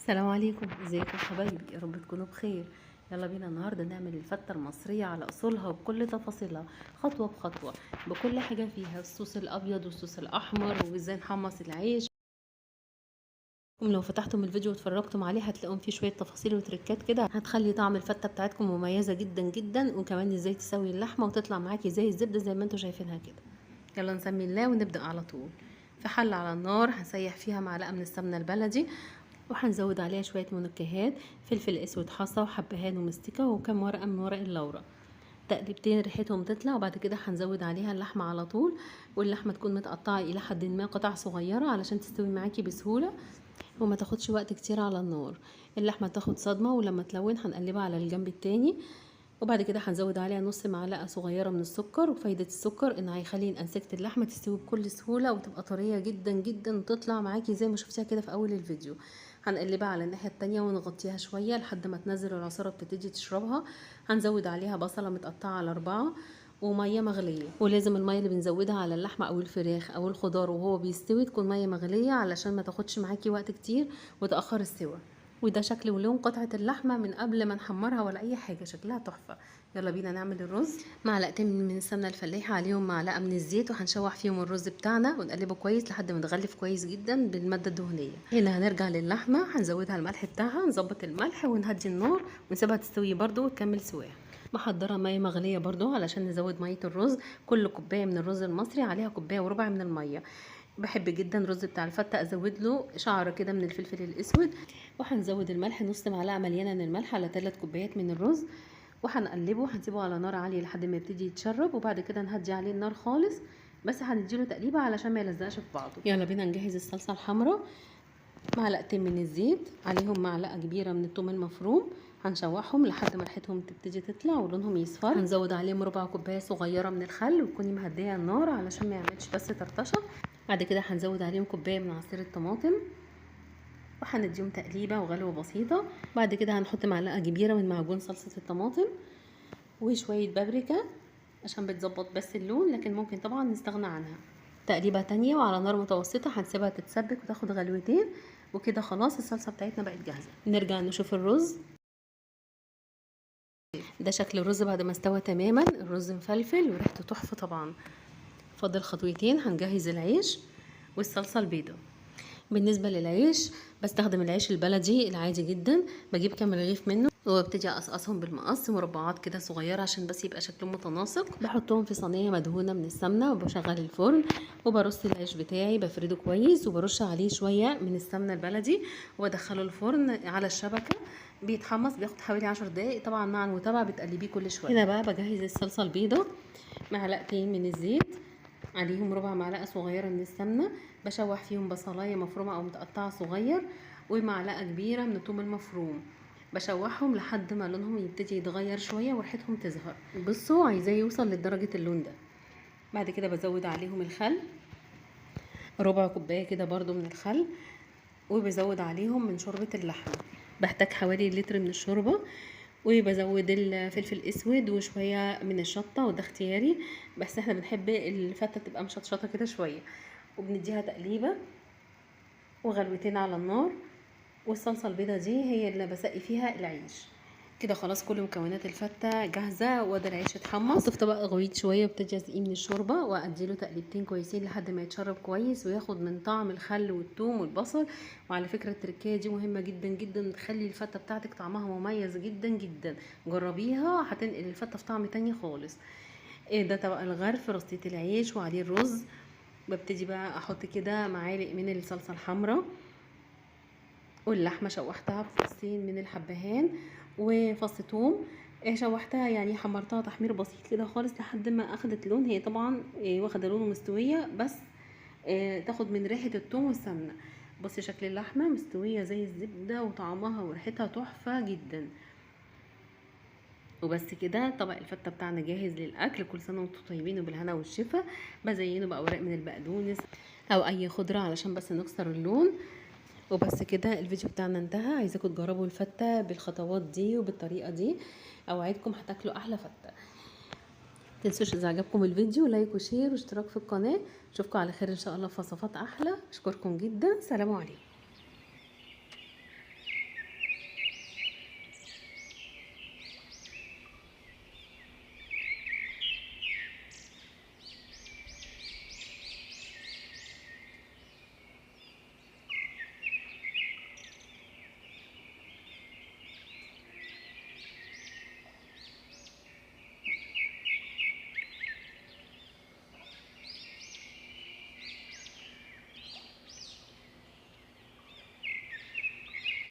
السلام عليكم، ازيكم حبايبي؟ يا رب تكونوا بخير. يلا بينا النهارده نعمل الفته المصريه على اصولها وبكل تفاصيلها، خطوه بخطوه، بكل حاجه فيها، الصوص الابيض والصوص الاحمر وازاي نحمص العيش. لو فتحتم الفيديو واتفرجتم عليه هتلاقوا فيه شويه تفاصيل وتريكات كده هتخلي طعم الفته بتاعتكم مميزه جدا جدا، وكمان ازاي تسوي اللحمه وتطلع معاكي زي الزبده زي ما انتم شايفينها كده. يلا نسمي الله ونبدا على طول. في حله على النار هنسيح فيها معلقه من السمنه البلدي، وهنزود عليها شويه منكهات، فلفل اسود حصى وحبهان ومستكه وكم ورقه من ورق اللورا، تقليبتين ريحتهم تطلع. وبعد كده هنزود عليها اللحمه على طول، واللحمه تكون متقطعه الى حد ما قطع صغيره علشان تستوي معاكي بسهوله وما تاخدش وقت كتير على النار. اللحمه تاخد صدمه ولما تلون هنقلبها على الجنب التاني، وبعد كده هنزود عليها نص معلقه صغيره من السكر. وفايده السكر ان هيخلي انسجه اللحمه تستوي بكل سهوله وتبقى طريه جدا جدا وتطلع معاكي زي ما شفتيها كده في اول الفيديو. هنقلبها على الناحيه التانية ونغطيها شويه لحد ما تنزل العصاره بتبتدي تشربها. هنزود عليها بصله متقطعه على 4 وميه مغليه، ولازم الميه اللي بنزودها على اللحمه او الفراخ او الخضار وهو بيستوي تكون ميه مغليه علشان ما تاخدش معاكي وقت كتير وتاخر السوا. وده شكل ولون قطعه اللحمه من قبل ما نحمرها ولا اي حاجه، شكلها تحفه. يلا بينا نعمل الرز. معلقتين من السمنه الفلاحه عليهم معلقه من الزيت، وهنشوح فيهم الرز بتاعنا ونقلبه كويس لحد ما نتغلف كويس جدا بالماده الدهنيه. هنا هنرجع للحمه هنزودها الملح بتاعها، نظبط الملح ونهدي النار ونسيبها تستوي برده وتكمل سواها. محضره ميه مغليه برده علشان نزود ميه الرز. كل كوبايه من الرز المصري عليها كوبايه وربع من الميه. بحب جدا الرز بتاع الفته ازود له شعره كده من الفلفل الاسود. وهنزود الملح نص معلقه مليانه من الملح على 3 كوبايات من الرز، وهنقلبه هنسيبه على نار عاليه لحد ما يبتدي يتشرب، وبعد كده نهدي عليه النار خالص بس هنديله تقليبه علشان ما يلزقش في بعضه. يلا بينا نجهز الصلصه الحمراء. معلقتين من الزيت عليهم معلقه كبيره من الثوم المفروم، هنشوحهم لحد ما ريحتهم تبتدي تطلع ولونهم يصفر. هنزود عليهم ربع كوبايه صغيره من الخل وتكوني مهديه النار علشان ما يعملش بس طرطشه. بعد كده هنزود عليهم كوبايه من عصير الطماطم وهنديهم تقليبه وغلوه بسيطه. بعد كده هنحط معلقه كبيره من معجون صلصه الطماطم وشويه بابريكا عشان بتظبط بس اللون، لكن ممكن طبعا نستغنى عنها. تقليبه تانية وعلى نار متوسطه هنسيبها تتسبك وتاخد غلوتين، وكده خلاص الصلصه بتاعتنا بقت جاهزه. نرجع نشوف الرز. ده شكل الرز بعد ما استوى تماما، الرز مفلفل وريحته تحفه طبعا. فاضل خطوتين هنجهز العيش والصلصه البيضاء. بالنسبه للعيش بستخدم العيش البلدي العادي جدا، بجيب كام رغيف منه وببتدي اقصقصهم بالمقص مربعات كده صغيره عشان بس يبقى شكلهم متناسق. بحطهم في صينيه مدهونه من السمنه وبشغل الفرن وبرص العيش بتاعي بفرده كويس وبرش عليه شويه من السمنه البلدي وبدخله الفرن على الشبكه بيتحمص، بياخد حوالي 10 دقايق طبعا مع المتابعه بتقلبيه كل شويه. هنا بقى بجهز الصلصه البيضاء. معلقتين من الزيت عليهم ربع معلقه صغيره من السمنه، بشوح فيهم بصلايه مفرومه او متقطعه صغير ومعلقه كبيره من الثوم المفروم، بشوحهم لحد ما لونهم يبتدي يتغير شويه وريحتهم تظهر. بصوا عايزاه يوصل لدرجه اللون ده. بعد كده بزود عليهم الخل، ربع كوبايه كده برضو من الخل، وبزود عليهم من شوربه اللحمه، بحتاج حوالي لتر من الشوربه. وبزود الفلفل الاسود وشويه من الشطه وده اختياري، بس احنا بنحب الفته تبقى مشطشطه كده شويه. وبنديها تقليبه وغلوتين على النار. والصلصه البيضه دي هي اللي بسقي فيها العيش. كده خلاص كل مكونات الفته جاهزه، وده العيش اتحمص. احطه في طبق غويط شويه وابتدي اسقيه من الشوربه واديله تقليبتين كويسين لحد ما يتشرب كويس وياخد من طعم الخل والثوم والبصل. وعلى فكره التركيه دي مهمه جدا جدا، تخلي الفته بتاعتك طعمها مميز جدا جدا، جربيها هتنقل الفته في طعم تاني خالص. ايه ده طبق الغرف، رصيت العيش وعليه الرز. ببتدي بقى احط كده معالق من الصلصه الحمراء، واللحمه شوحتها بفصين من الحبهان وفص ثوم. شوحتها يعني حمرتها تحمير بسيط كده خالص لحد ما اخدت لون، هي طبعا واخده لون ومستويه بس تاخد من ريحه الثوم والسمنه. بصي شكل اللحمه مستويه زي الزبده وطعمها وريحتها تحفه جدا. وبس كده طبق الفته بتاعنا جاهز للاكل. كل سنه وانتم طيبين وبالهنا والشفا. بزينه باوراق من البقدونس او اي خضره علشان بس نكسر اللون. وبس كده الفيديو بتاعنا انتهى. عايزاكم تجربوا الفته بالخطوات دي وبالطريقه دي، اوعدكم هتاكلوا احلى فته. متنسوش اذا عجبكم الفيديو لايك وشير واشتراك في القناه. اشوفكم على خير ان شاء الله في وصفات احلى. اشكركم جدا، سلام عليكم.